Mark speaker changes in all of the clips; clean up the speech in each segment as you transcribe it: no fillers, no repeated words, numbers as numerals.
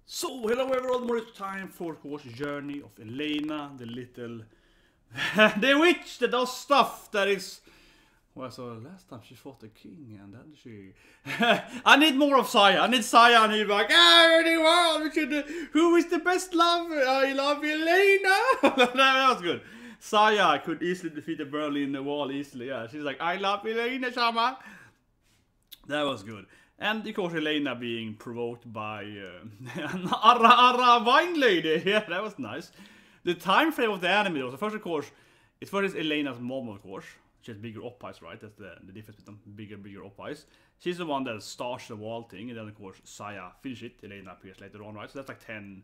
Speaker 1: So, hello everyone, more time for of course Journey of Elaina, the little the witch that does stuff that is. Well, so last time she fought the king, and then she. I need more of Saya. I need Saya, and he's like, anyone, who is the best lover? I love Elaina. That was good. Saya could easily defeat the Berlin Wall easily. Yeah, she's like, I love Elaina, Shama. That was good. And of course, Elaina being provoked by an Ara wine lady. Yeah, that was nice. The time frame of the anime was, first of course, it's first is Elena's mom, of course. She has bigger op-eyes, right? That's the difference between bigger op-eyes. She's the one that starts the wall thing, and then of course Saya finishes it. Elena appears later on, right? So that's like 10,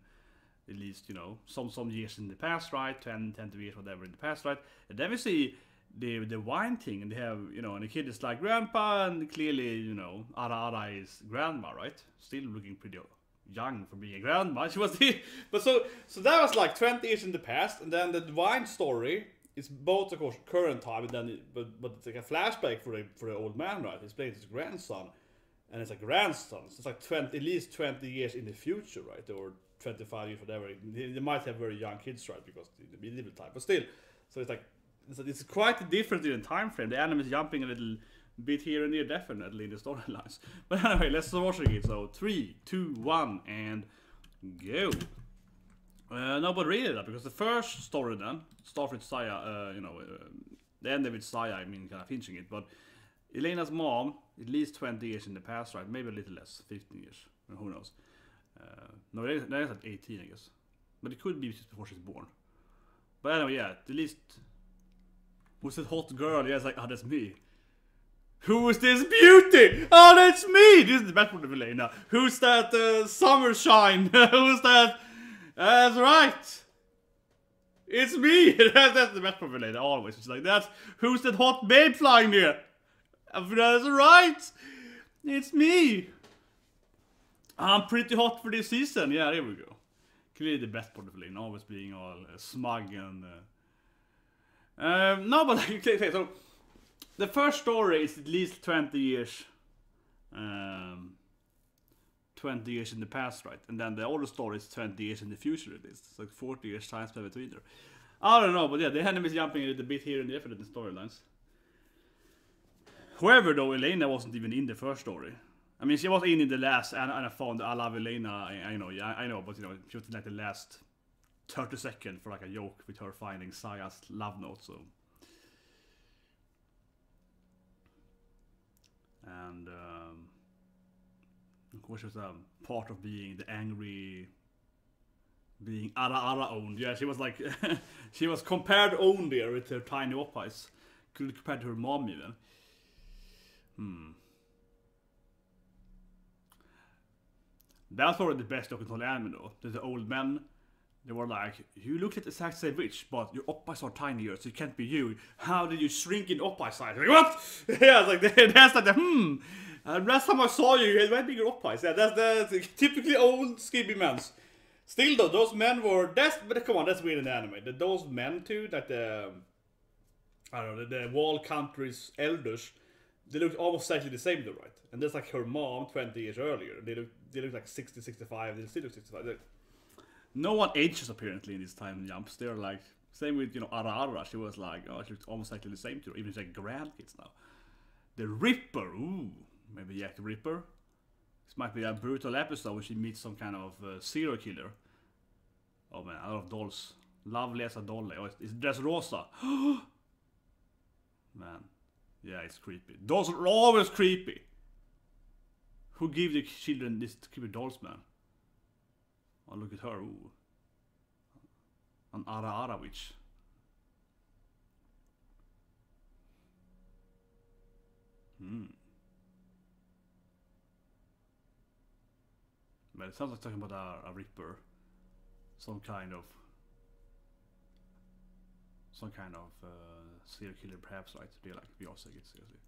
Speaker 1: at least, you know, some years in the past, right? 10 years, whatever in the past, right? And then we see the wine thing, and they have, you know, and the kid is like grandpa, and clearly, you know, Ara is grandma, right? Still looking pretty young for being a grandma. She was but so that was like 20 years in the past, and then the wine story. It's both, of course, current time, and then but it's like a flashback for the old man, right? He's playing his grandson, and it's a grandson. So it's like at least 20 years in the future, right? Or 25 years, whatever. They might have very young kids, right? Because the medieval time, but still. So it's like it's quite different in the time frame. The anime is jumping a little bit here and there, definitely in the storylines. But anyway, let's watch it. So 3, 2, 1, and go. No, but really that, because the first story then starts with Saya, the end with Saya, I mean, kind of finishing it, but Elena's mom, at least 20 years in the past, right? Maybe a little less, 15 years, who knows. No, that is at 18, I guess. But it could be just before she's born. But anyway, yeah, at least, who's that hot girl? Yeah, it's like, oh, that's me. Who is this beauty? Oh, that's me! This is the best part of Elena. Who's that summer shine? Who's that? That's right. It's me. That's the best part of Elena, always. It's like, who's that hot babe flying there? That's right. It's me. I'm pretty hot for this season. Yeah, there we go. Clearly the best part of Elena, always being all smug and. No, but okay, so the first story is at least 20 years. 20 years in the past, right? And then the older story is 20 years in the future, at least. It's like 40 years time span between there. I don't know, but yeah, the anime is jumping a little bit here and there for the storylines. However, though, Elaina wasn't even in the first story. I mean, she was in the last, and I found I love Elaina, I know, but you know, she was in like the last 30 seconds for like a joke with her finding Saya's love note, so. And, of course, she was part of being the angry, being Ara owned. Yeah, she was like, she was compared owned there with her tiny op-eyes. Could compare to her mom even. That's probably the best looking whole anime though. The old men, they were like, you look like the exact same witch, but your op-eyes are tinier, so it can't be you. How did you shrink in op-eye size? Like, what? Yeah, it's like, that's like the last time I saw you had way bigger op-eyes. Yeah, that's the typically old skinny men. Still though, those men were, but come on, that's weird in the anime. Those men too, like I don't know, the wall country's elders, they look almost exactly the same though, right? And that's like her mom 20 years earlier. They look like 60, 65, they still look 65. No one ages apparently in these time jumps. They're like, same with, you know, Ara. She was like, oh, she looks almost exactly the same to her. Even like grandkids now. The Ripper, ooh. Maybe Jack the Ripper. This might be a brutal episode where she meets some kind of serial killer. Oh man, I love dolls. Lovely as a doll. Oh, it's Dressrosa. Man. Yeah, it's creepy. Dolls are always creepy. Who give the children these creepy dolls, man? Oh, look at her. Ooh. An Ara witch. But it sounds like talking about a Ripper. Some kind of serial killer, perhaps, right? They like, we also get seriously.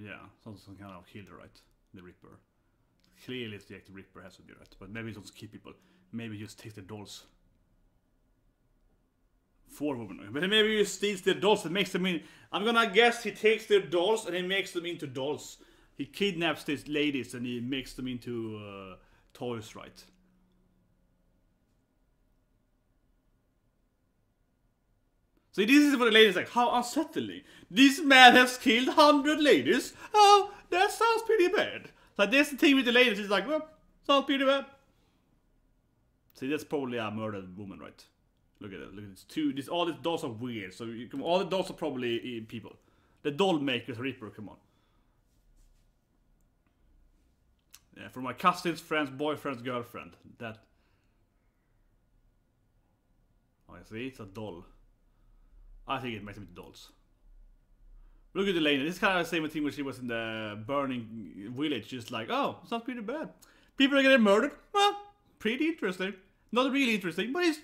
Speaker 1: Yeah, some kind of killer, right? The Ripper. Clearly, it's the Ripper has to be right, but maybe it doesn't keep people. Maybe just take the dolls 4 women. But maybe he steals their dolls and makes them in. I'm gonna guess he takes their dolls and he makes them into dolls. He kidnaps these ladies and he makes them into toys, right? So this is what the ladies like. How unsettling! This man has killed 100 ladies. Oh, that sounds pretty bad. So that's the thing with the ladies. It's like, well, sounds pretty bad. See, that's probably a murdered woman, right? Look at it. Look at this. All these dolls are weird. So all the dolls are probably people. The doll maker's Reaper. Come on. Yeah, for my cousin's friend's boyfriend's girlfriend. That. Oh, I see. It's a doll. I think it makes them into dolls. Look at Elaina. This is kind of the same thing when she was in the burning village. Just like, oh, sounds pretty bad. People are getting murdered. Well, pretty interesting. Not really interesting, but it's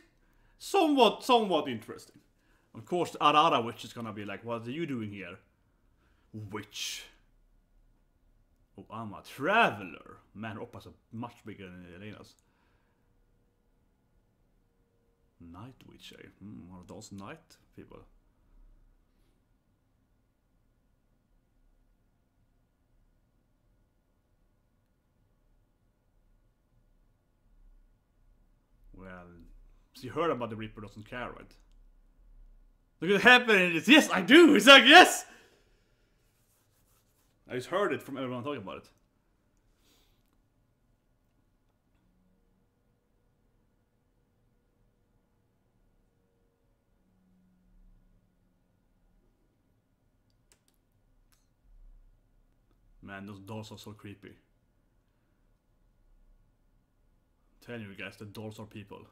Speaker 1: somewhat interesting. Of course, Arara Witch is gonna be like, what are you doing here? Witch. Oh, I'm a traveler. Man, Oppa's much bigger than Elena's. Night Witch, eh? One of those night people. Well, so you heard about the Reaper doesn't care, right? Look at happening. It's yes, I do. It's like yes. I just heard it from everyone talking about it. Man, those dolls are so creepy. I'm telling you guys, the dolls are people.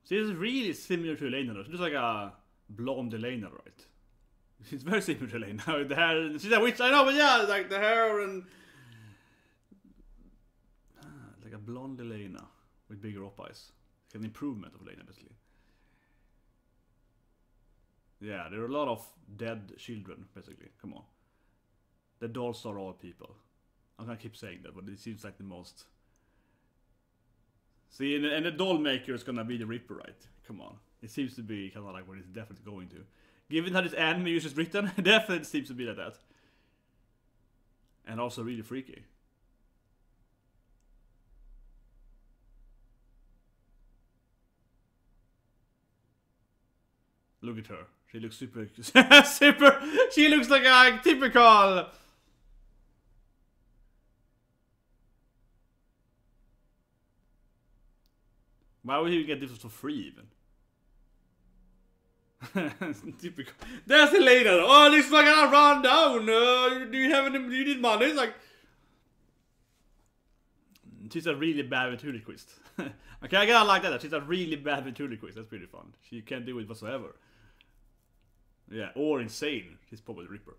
Speaker 1: See, this is really similar to Elaina. It's just like a blonde Elaina, right? It's very similar to Elaina. The hair, she's a witch, I know, but yeah, like the hair and like a blonde Elaina with bigger up eyes. Like an improvement of Elaina, basically. Yeah, there are a lot of dead children, basically. Come on. The dolls are all people. I'm gonna keep saying that, but it seems like the most. See, and the doll maker is gonna be the Reaper, right? Come on. It seems to be kind of like what it's definitely going to. Given how this anime is written, it definitely seems to be like that. And also really freaky. Look at her. She looks super... She looks like a typical... Why would you get this for free even? Typical. There's Elaina. Oh, this fucking run down. Do you have any? Do you need money? It's like she's a really bad ventriloquist. Okay, I gotta like that. She's a really bad ventriloquist. That's pretty fun. She can't do it whatsoever. Yeah, or insane. She's probably the Reaper.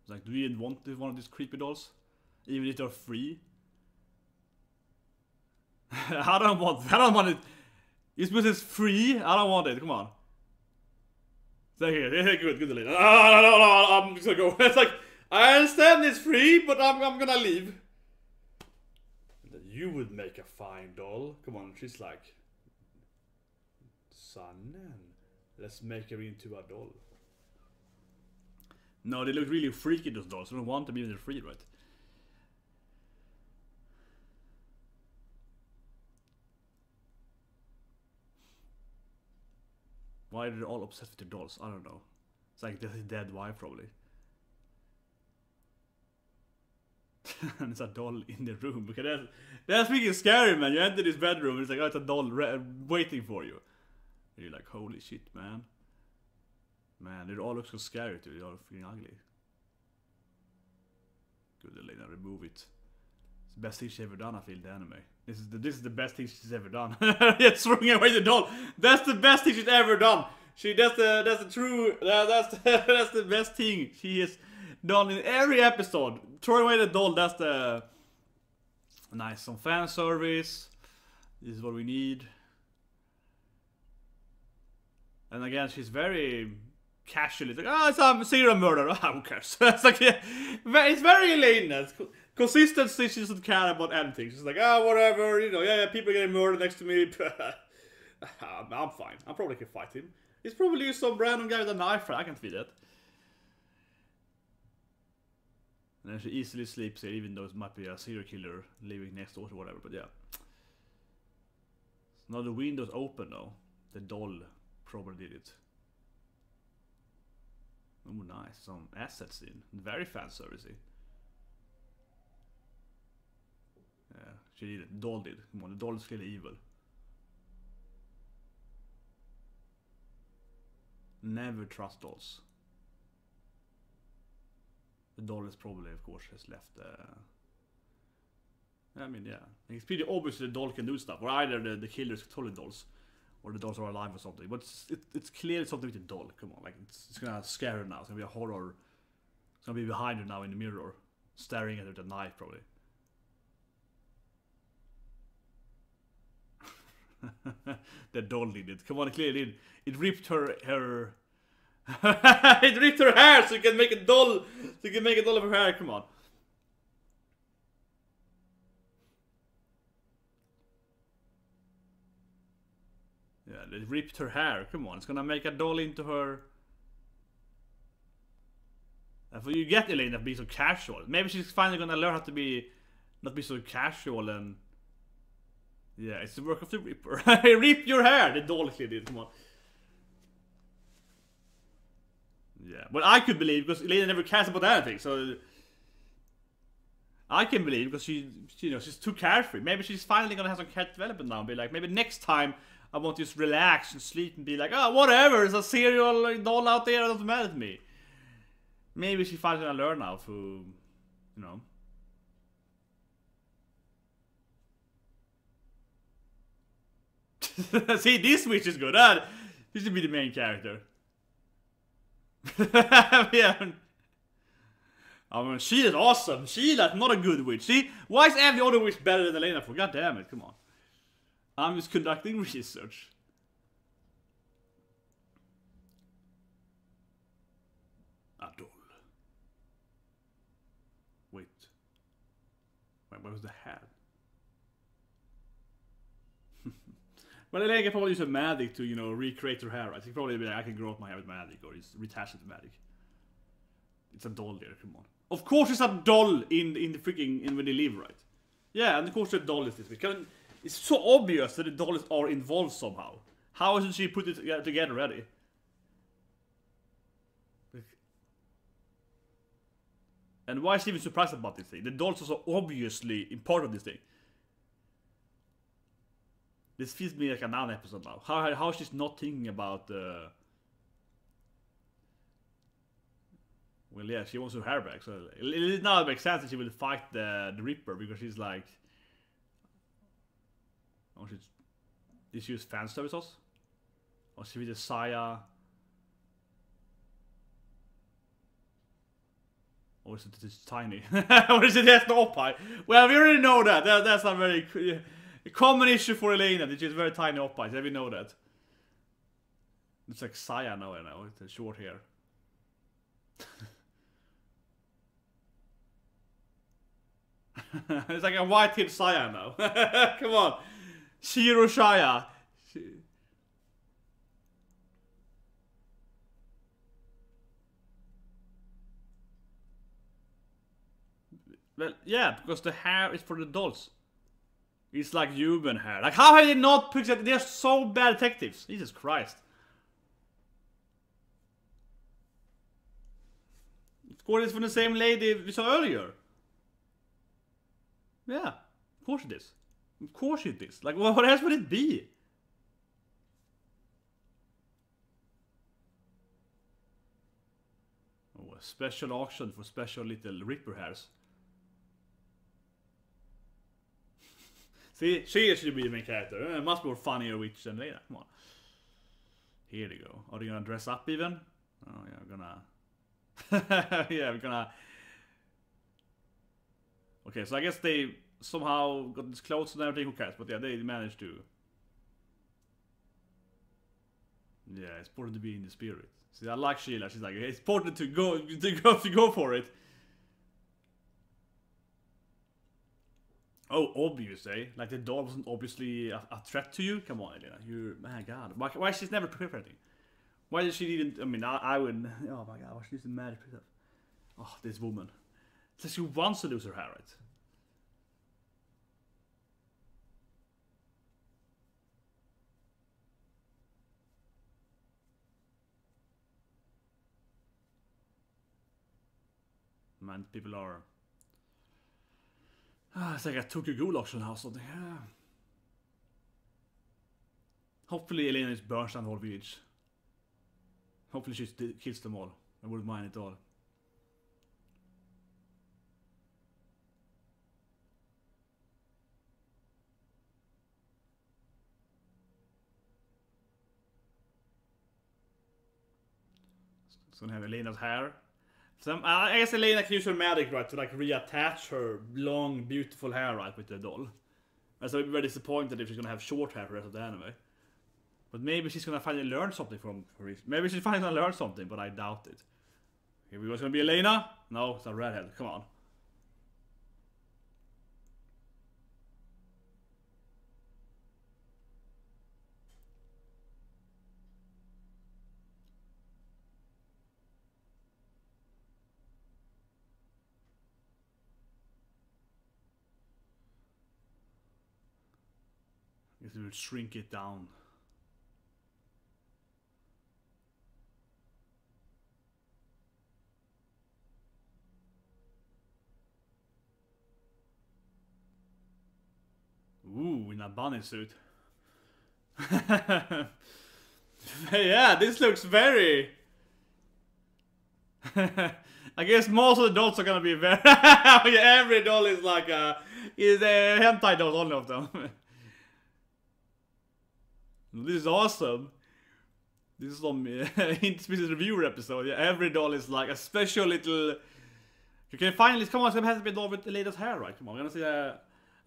Speaker 1: Like, do you want one of these creepy dolls? Even if they're free? I don't want it. You're supposed to say it's free? I don't want it, come on. It's like, here, good Elaina. No, I'm just gonna go. It's like, I understand it's free, but I'm gonna leave. You would make a fine doll. Come on, she's like, son, let's make her into a doll. No, they look really freaky, those dolls. I don't want them even they're free, right? Why are they all obsessed with the dolls? I don't know. It's like this is dead wife, probably. And it's a doll in the room. Okay, that's freaking scary, man. You enter this bedroom, and it's like, oh, it's a doll waiting for you. And you're like, holy shit, man. Man, they all look so scary too. They all freaking ugly. Good, Elaina, remove it. It's the best thing she's ever done, I feel, the anime. This is the best thing she's ever done. Yeah, throwing away the doll. That's the best thing she's ever done. That's the best thing she has done in every episode. Throwing away the doll. That's the nice. Some fan service. This is what we need. And again, she's very casually. It's like, oh, it's a serial murder. Who cares? It's like, yeah, it's very Elaina. Consistency, she doesn't care about anything. She's like, oh, whatever, you know, yeah, people getting murdered next to me. I'm fine. I probably can fight him. He's probably some random guy with a knife. I can feed it. And then she easily sleeps here, even though it might be a serial killer living next door or whatever, but yeah. Now the window's open though. The doll probably did it. Oh, nice. Some assets in. Very fan servicey. Yeah, she did it. The doll did. Come on, the doll is clearly evil. Never trust dolls. The doll is probably, of course, has left. I mean, yeah. It's pretty obvious the doll can do stuff. Or either the killers control the dolls, or the dolls are alive or something. But it's clearly something with the doll. Come on, like it's gonna scare her now. It's gonna be a horror. It's gonna be behind her now in the mirror, staring at her with a knife, probably. The doll did it. Come on, it clearly did. It ripped her. It ripped her hair, so you can make a doll. So you can make a doll of her hair. Come on. Yeah, it ripped her hair. Come on, it's gonna make a doll into her. And you get Elaina being so casual. Maybe she's finally gonna learn how to be not be so casual and. Yeah, it's the work of the Ripper. Rip your hair! The doll clearly did, come on. Yeah, but I could believe because Elaina never cares about anything, so I can believe because she you know, she's too carefree. Maybe she's finally gonna have some character development now and be like, maybe next time I want to just relax and sleep and be like, oh, whatever, there's a serial doll out there, it doesn't matter to me. Maybe she finally gonna learn now to, you know. See, this witch is good. This should be the main character. Yeah. I mean, Sheila's awesome. Sheila's not a good witch. See, why is every other witch better than Elaina? For God damn it, come on. I'm just conducting research. A doll. Wait. Where was the head? Well, Elaina can probably use a magic to, you know, recreate her hair, right? She probably be like, I can grow up my hair with magic, or just retach it with magic. It's a doll there, come on. Of course it's a doll in the freaking, when they live, right? Yeah, and of course the doll is this. It's so obvious that the dolls are involved somehow. How hasn't she put it together already? And why is she even surprised about this thing? The dolls are so obviously in part of this thing. This feels me like another episode now. How she's not thinking about well, yeah, she wants her hair back, so it now makes sense that she will fight the Ripper because she's like, oh, did she use fan services? Or she with the Saya? Or is it just tiny? Or is it just up high? Well, we already know that. That's not very. A common issue for Elaina, that she's very tiny up eyes. Yeah, we know that. It's like Saya now, with the short hair. It's like a white-haired Saya now. Come on. Shiro Shaya. Well, yeah, because the hair is for the dolls. It's like human hair. Like, how have they not picked that? They're so bad detectives. Jesus Christ. Of course, it's from the same lady we saw earlier. Yeah, of course it is. Of course it is. Like, what else would it be? Oh, a special auction for special little Ripper hairs. See, she should be the main character. It must be more funnier witch than Elaina. Come on. Here they go. Are they gonna dress up even? Oh yeah, we're gonna. Yeah, we're gonna. Okay, so I guess they somehow got this clothes and everything. Who cares? But yeah, they managed to. Yeah, it's important to be in the spirit. See, I like Sheila. She's like, it's important to go for it. Oh, obvious, eh? Like the doll wasn't obviously a threat to you. Come on, Elaina. You're, my God. Why she's never prepared for anything? Why did she didn't? I mean, I would. Oh my God, why she's using magic? Oh, this woman. It's like she wants to lose her hair, right? Man, people are. It's like I took a gulag or something. Hopefully, Elaina is burns down the whole village. Hopefully, she kills them all. I wouldn't mind it all. It's gonna have Elena's hair. So I guess Elaina can use her magic, right, to like reattach her long, beautiful hair, right, with the doll. So I'd be very disappointed if she's gonna have short hair for the rest of the anime. But maybe she's gonna finally learn something from her. Maybe she's finally gonna learn something, but I doubt it. Here we go. It's gonna be Elaina? No, it's a redhead. Come on. I guess we will shrink it down. Ooh, in a bunny suit. Yeah, this looks very... I guess most of the dolls are gonna be very... Every doll is like a... Is a hentai doll, all of them. This is awesome. This is some Species Reviewer episode. Yeah, every doll is like a special little... You can finally... Come on, it's gonna have to be a doll with the latest hair, right? Come on, we're gonna see a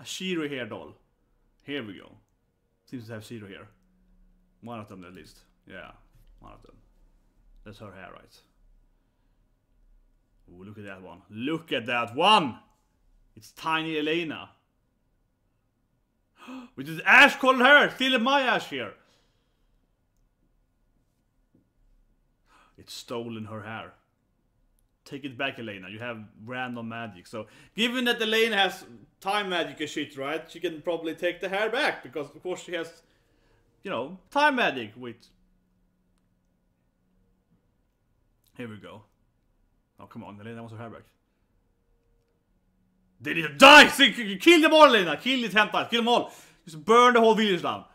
Speaker 1: Shiro hair doll. Here we go. Seems to have Shiro here. One of them at least. Yeah, one of them. That's her hair, right? Ooh, look at that one. Look at that one! It's tiny Elaina. With this ash colored hair! Still my ash here! It's stolen her hair. Take it back, Elaina. You have random magic. So, given that Elaina has time magic and shit, right? She can probably take the hair back. Because, of course, she has, you know, time magic with... Here we go. Oh, come on. Elaina wants her hair back. They need to die! Kill them all, Elaina! Kill these hentai! Kill them all! Just burn the whole village down.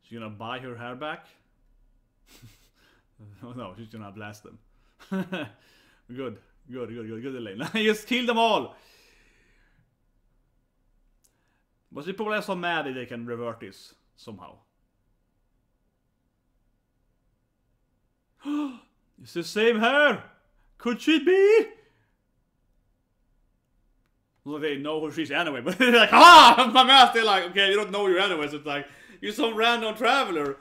Speaker 1: She's gonna buy her hair back? Oh no, she's gonna blast them. Good, Elaina. Just kill them all! But she probably has some mad that they can revert this somehow. It's the same hair! Could she be? Well, they know who she is anyway, but they're like, ah! My man's still like, okay, you don't know you anyway, so it's like, you're some random traveler.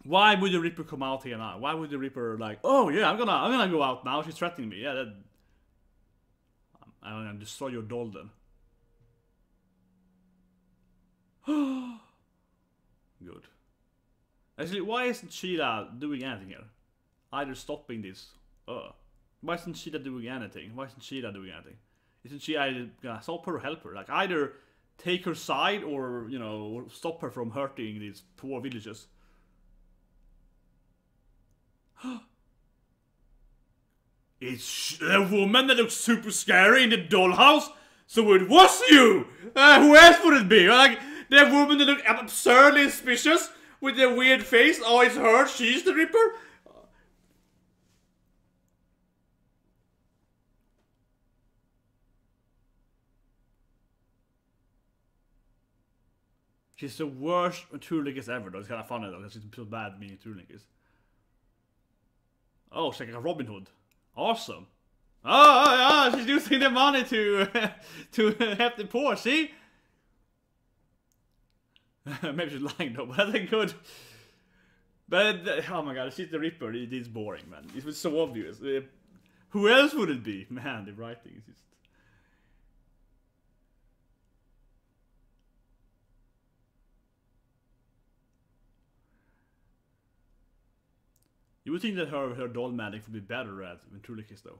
Speaker 1: Why would the Reaper come out here now? Why would the Reaper like, oh yeah, I'm gonna go out now, she's threatening me, yeah, that... I'm gonna destroy your doll then. Good. Actually, why isn't Sheila doing anything here? Either stopping this. Why isn't Sheila doing anything? Why isn't Sheila doing anything? Isn't she either gonna stop her or help her? Like either take her side or, you know, stop her from hurting these poor villagers. It's a woman that looks super scary in the dollhouse. So it was you! Who else would it be? Like, the woman that looked absurdly suspicious with the weird face. Oh, it's her. She's the Reaper. She's the worst Trulinkis ever, though. It's kind of funny, though, because she's so bad being Trulinkis. Oh, she's like a Robin Hood. Awesome. Oh, she's using the money to help the poor, see? Maybe she's lying though, but I think good. But, oh my god, she's the Ripper. It is boring, man. It was so obvious. Who else would it be? Man, the writing is just... You would think that her doll magic would be better at ventriloquist though.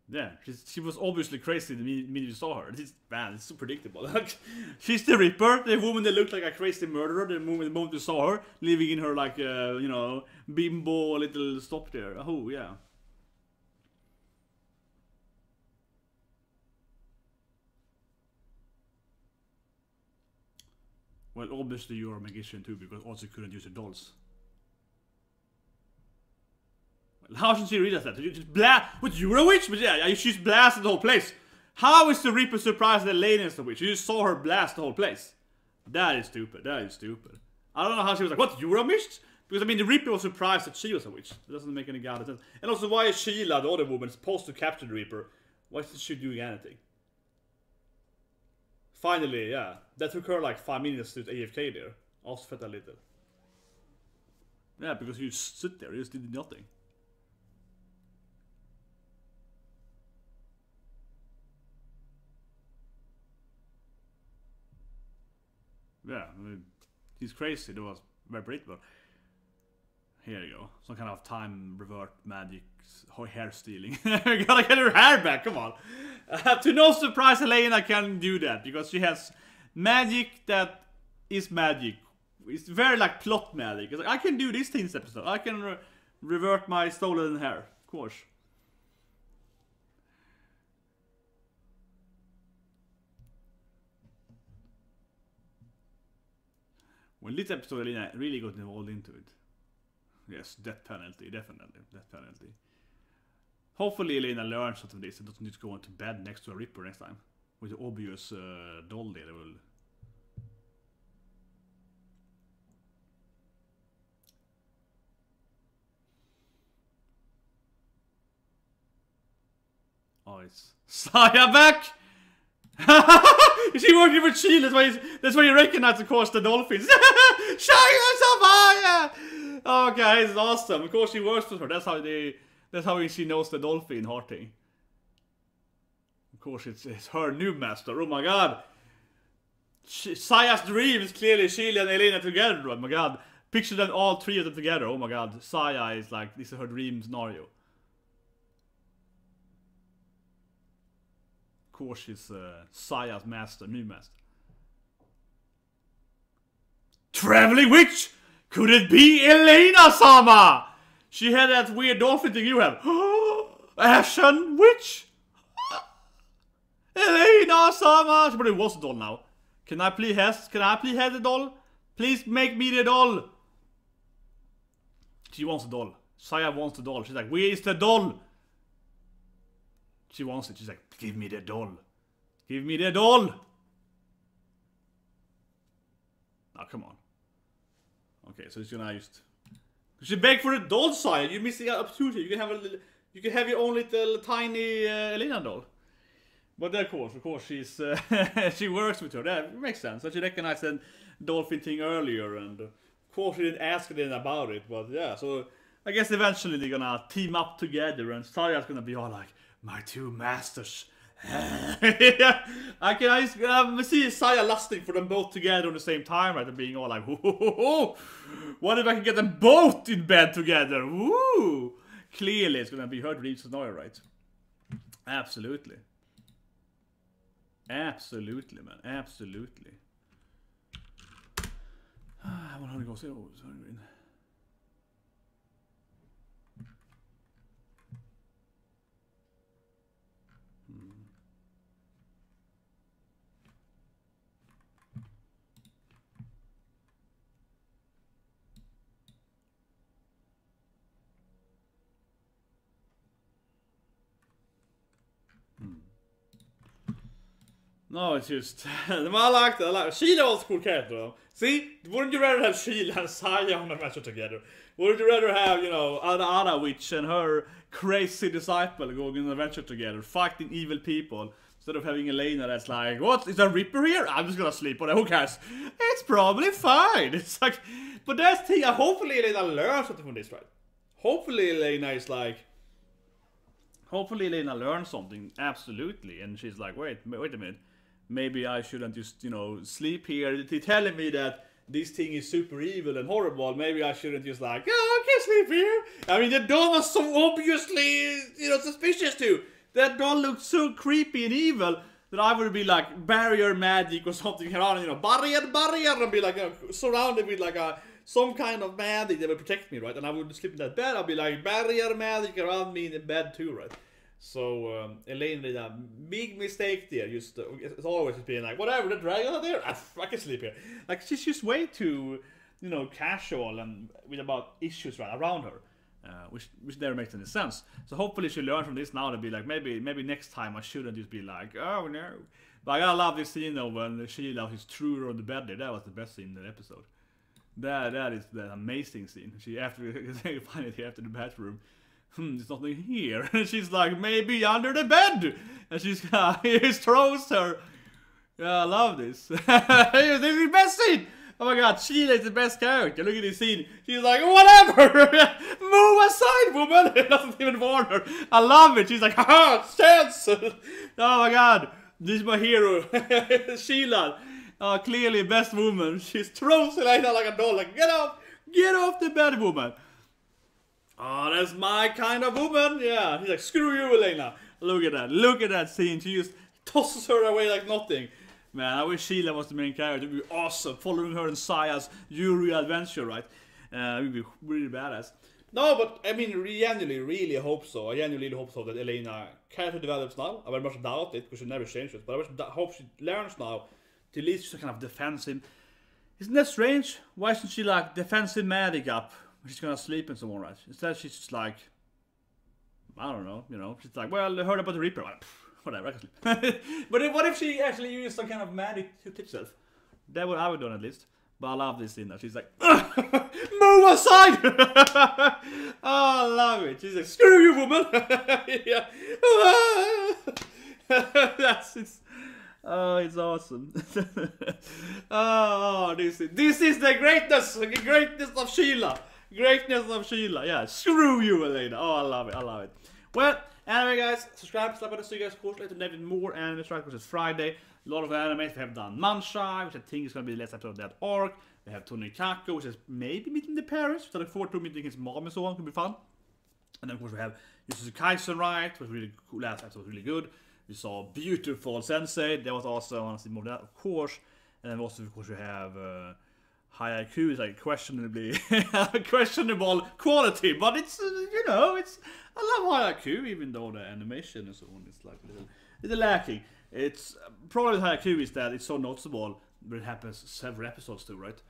Speaker 1: Yeah, she was obviously crazy the minute you saw her. Man, it's so predictable. She's the Ripper, the woman that looked like a crazy murderer the moment you saw her, living in her like, you know, bimbo little stop there. Oh, yeah. Well, obviously you're a magician too, because also couldn't use the dolls. Well, how should she read that? You just blast. What, you're a witch? But yeah, she's blasted the whole place. How is the Reaper surprised that Elaina is a witch? You just saw her blast the whole place. That is stupid. That is stupid. I don't know how she was like, what, you're a witch? Because I mean, the Reaper was surprised that she was a witch. It doesn't make any goddamn sense. And also, why is Sheila, the other woman, supposed to capture the Reaper? Why is she doing anything? Finally, yeah. That took her like 5 minutes to AFK there. Also felt a little. Yeah, because you just sit there, you just did nothing. Yeah, I mean, he's crazy, that was very predictable. Here you go. Some kind of time revert magic hair stealing. Gotta get her hair back, come on. To no surprise, Elaina can do that because she has magic that is magic. It's very like plot magic. It's like, I can do this thing in this episode. I can revert my stolen hair, of course. Well, this episode, Elaina really got involved into it. Yes, death penalty, definitely. Death penalty. Hopefully Elaina learns something of this and doesn't need to go into bed next to a Ripper next time. With the obvious doll there. Will... Oh, it's Saya back! Is he working for Sheila? That's why you recognize, of course, the dolphins. Saya! Okay, it's awesome. Of course, she works for her. That's how she knows the dolphin hearting. Of course, it's her new master. Oh my god. Saya's dream is clearly Sheila and Elaina together. Oh my god. Picture them, all three of them together. Oh my god. Saya is like, this is her dream scenario. Of course, she's Saya's master, new master. Traveling witch! Could it be Elaina-sama? She had that weird dolphin thing you have. Ashen witch? Elaina-sama! She probably was a doll now. Can I please have the doll? Please make me the doll. She wants the doll. Saya wants the doll. She's like, where is the doll? She wants it. She's like, give me the doll. Give me the doll. Oh, come on. Okay, so she's gonna just... She begged for a doll, Saya. You're missing out opportunity. You can have your own little tiny Elaina doll. But of course, she's she works with her. That makes sense. So she recognized the dolphin thing earlier, and of course she didn't ask anything about it. But yeah, so I guess eventually they're gonna team up together, and Saya's gonna be all like, my two masters. I can see Saya lusting for them both together at the same time, right? And being all like, whoa, what if I can get them both in bed together? Woo! Clearly, it's gonna be her dream scenario, right? Absolutely. Absolutely, man. Absolutely. I want to go see. Oh, sorry. No, it's just... I liked it. Sheila was a cool character though. See? Wouldn't you rather have Sheila and Saya on a adventure together? Wouldn't you rather have, you know, Anna Witch and her crazy disciple going on an adventure together, fighting evil people, instead of having Elaina that's like, what? Is there a Reaper here? I'm just gonna sleep on it. Who cares? It's probably fine. It's like... But that's the thing. Hopefully Elaina learns something from this, right? Hopefully Elaina is like... Hopefully Elaina learns something, absolutely. And she's like, wait a minute. Maybe I shouldn't just, you know, sleep here. They're telling me that this thing is super evil and horrible. Maybe I shouldn't just like, oh, I can't sleep here. I mean, the doll was so obviously, you know, suspicious too. That doll looked so creepy and evil that I would be like barrier magic or something around, you know, barrier, and be like, you know, surrounded with like some kind of magic that would protect me, right? And I would sleep in that bed. I'd be like barrier magic around me in the bed too, right? So Elaina did a big mistake there. Just it's always being like, whatever, the dragon are there. I can sleep here. Like she's just way too, you know, casual and with about issues right around her, which never makes any sense. So hopefully she learns from this now to be like, maybe next time I shouldn't just be like, oh no. But I gotta love this scene though when Sheila is threw her on the bed there. That was the best scene in the episode. That is the amazing scene. She they find it here after the bathroom. There's nothing here. And she's like, maybe under the bed. And she's he throws her. Yeah, I love this. This is the best scene. Oh my god, Sheila is the best character. Look at this scene. She's like, whatever. Move aside, woman. It doesn't even warn her. I love it. She's like, haha, chance. Oh my god. This is my hero. Sheila. Clearly best woman. She throws Elaina like a doll. Like, get off the bed, woman. Oh, that's my kind of woman. Yeah, he's like, screw you, Elaina. Look at that scene. She just tosses her away like nothing. Man, I wish Sheila was the main character. It would be awesome, following her in Saya's Yuri adventure, right? It would be really badass. No, but I mean, genuinely, really hope so. I genuinely hope so that Elaina character develops now. I very much doubt it, because she never changed it. But I hope she learns now to at least kind of defensive. Isn't that strange? Why isn't she like defensive magic up? She's gonna sleep and so on, right? Instead, she's just like, I don't know, you know. She's like, well, I heard about the Reaper. Well, whatever, I can sleep. But what if she actually used some kind of magic to teach herself? That would I would do at least. But I love this scene now. She's like, move aside! Oh, I love it. She's like, screw you, woman! Yeah. Oh, it's awesome. Oh, this is the greatness of Sheila. Greatness of Sheila. Yeah, screw you, Elaina. Oh, I love it. Well, anyway, guys, subscribe, slap on the guys, of course, later tonight with more anime strike, which is Friday. A lot of anime. We have done Manshai, which I think is going to be the last episode of that arc. We have Tonikaku, which is maybe meeting the parents, which I look forward to meeting his mom and so on. Could be fun. And then, of course, we have Yusuzu Kaisen, right? Was really cool. Last episode was really good. We saw beautiful Sensei. That was awesome. I want to see more of that, of course. And then also, of course, we have High IQ is like questionably questionable quality, but it's you know, it's I love High IQ, even though the animation and so on is like a little lacking. It's probably with High IQ is that it's so noticeable, but it happens several episodes too, right?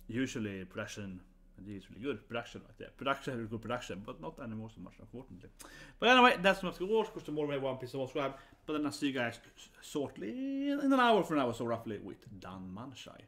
Speaker 1: Usually production. And it's really good production right there. Production is good production, but not anymore so much, unfortunately. But anyway, that's not the watch. Because tomorrow we have One Piece to subscribe. But then I'll see you guys shortly in an hour from now, so roughly with Dan Manshai.